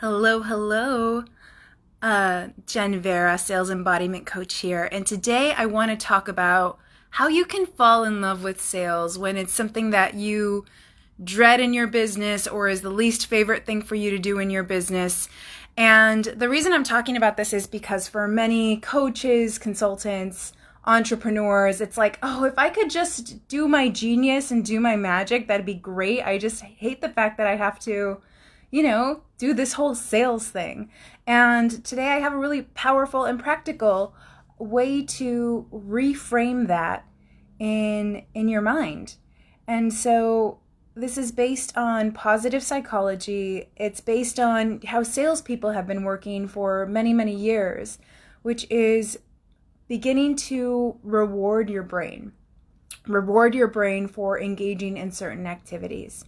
Hello, hello. Jen Vera, Sales Embodiment Coach here. And today I want to talk about how you can fall in love with sales when it's something that you dread in your business or is the least favorite thing for you to do in your business. And the reason I'm talking about this is because for many coaches, consultants, entrepreneurs, it's like, oh, if I could just do my genius and do my magic, that'd be great. I just hate the fact that I have to do this whole sales thing. And today I have a really powerful and practical way to reframe that in your mind. And so this is based on positive psychology. It's based on how salespeople have been working for many, many years, which is beginning to reward your brain. Reward your brain for engaging in certain activities.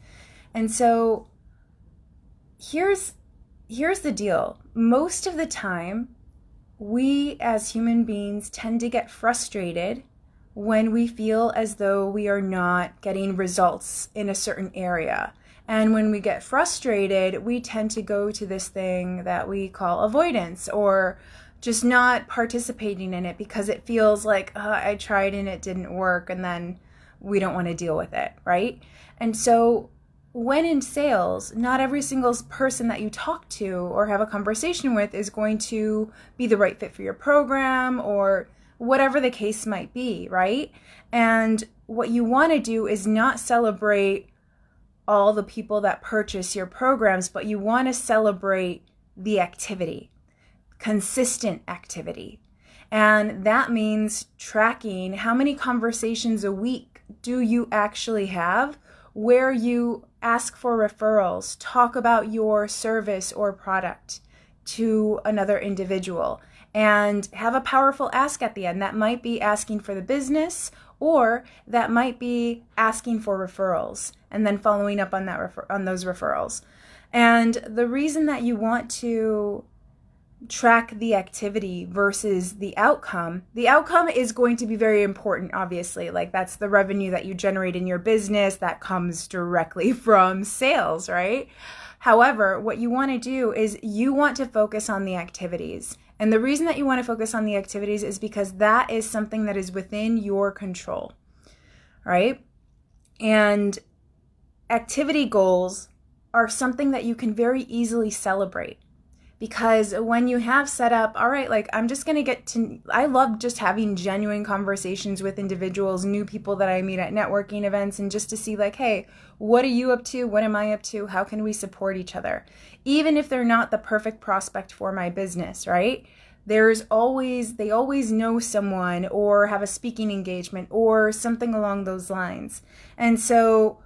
And so here's the deal. Most of the time, we as human beings tend to get frustrated when we feel as though we are not getting results in a certain area. And when we get frustrated, we tend to go to this thing that we call avoidance, or just not participating in it because it feels like, I tried and it didn't work, and then we don't want to deal with it, right? And so when in sales, not every single person that you talk to or have a conversation with is going to be the right fit for your program or whatever the case might be, right? And what you want to do is not celebrate all the people that purchase your programs, but you want to celebrate the activity, consistent activity. And that means tracking how many conversations a week do you actually have where you ask for referrals, talk about your service or product to another individual, and have a powerful ask at the end. That might be asking for the business, or that might be asking for referrals and then following up on that on those referrals. And the reason that you want to track the activity versus the outcome is going to be very important, obviously. Like, that's the revenue that you generate in your business that comes directly from sales, right? However, what you want to do is you want to focus on the activities. And the reason that you want to focus on the activities is because that is something that is within your control, right? And activity goals are something that you can very easily celebrate. Because when you have set up, all right, like I'm just going to I love just having genuine conversations with individuals, new people that I meet at networking events, and just to see like, hey, what are you up to? What am I up to? How can we support each other? Even if they're not the perfect prospect for my business, right? They always know someone or have a speaking engagement or something along those lines. And so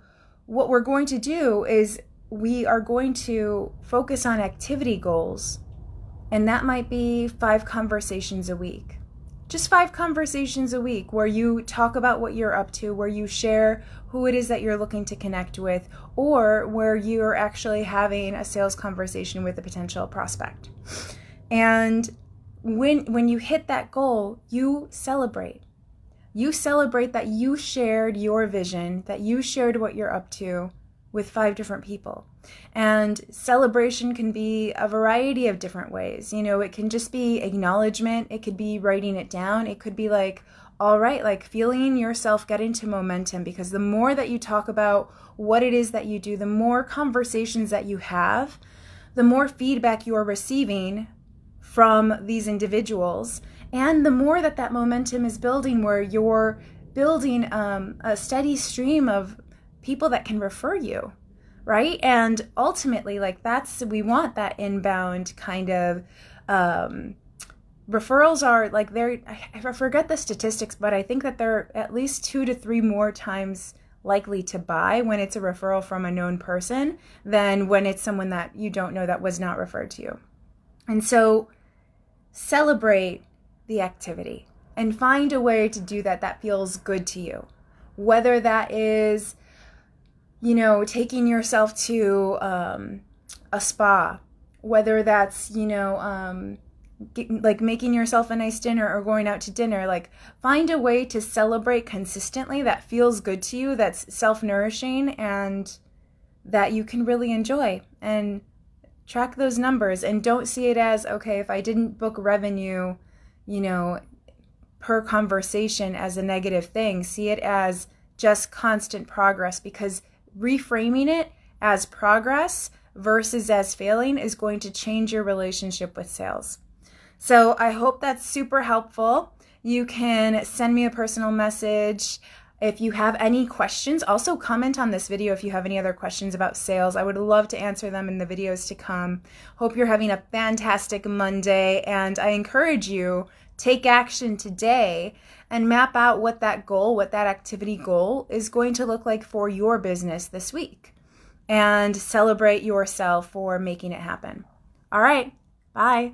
what we're going to do is we are going to focus on activity goals, and that might be 5 conversations a week. Just 5 conversations a week where you talk about what you're up to, where you share who it is that you're looking to connect with, or where you're actually having a sales conversation with a potential prospect. And when you hit that goal, you celebrate. You celebrate that you shared your vision, that you shared what you're up to with 5 different people. And celebration can be a variety of different ways. It can just be acknowledgement. It could be writing it down. It could be like, all right, like feeling yourself get into momentum, because the more that you talk about what it is that you do, the more conversations that you have, the more feedback you are receiving from these individuals, and the more that momentum is building, where you're building a steady stream of people that can refer you, right? And ultimately, like we want that inbound kind of referrals are like I forget the statistics, but I think that they're at least 2 to 3 more times likely to buy when it's a referral from a known person than when it's someone that you don't know that was not referred to you. And so celebrate the activity and find a way to do that feels good to you. Whether that is taking yourself to a spa, whether that's, like making yourself a nice dinner or going out to dinner, like find a way to celebrate consistently that feels good to you, that's self-nourishing, and that you can really enjoy. And Track those numbers and don't see it as, okay, if I didn't book revenue, per conversation as a negative thing. See it as just constant progress, because reframing it as progress versus as failing is going to change your relationship with sales. So I hope that's super helpful. You can send me a personal message if you have any questions. Also comment on this video if you have any other questions about sales. I would love to answer them in the videos to come. Hope you're having a fantastic Monday, and I encourage you, take action today and map out what that goal, what that activity goal is going to look like for your business this week, and celebrate yourself for making it happen. All right, bye.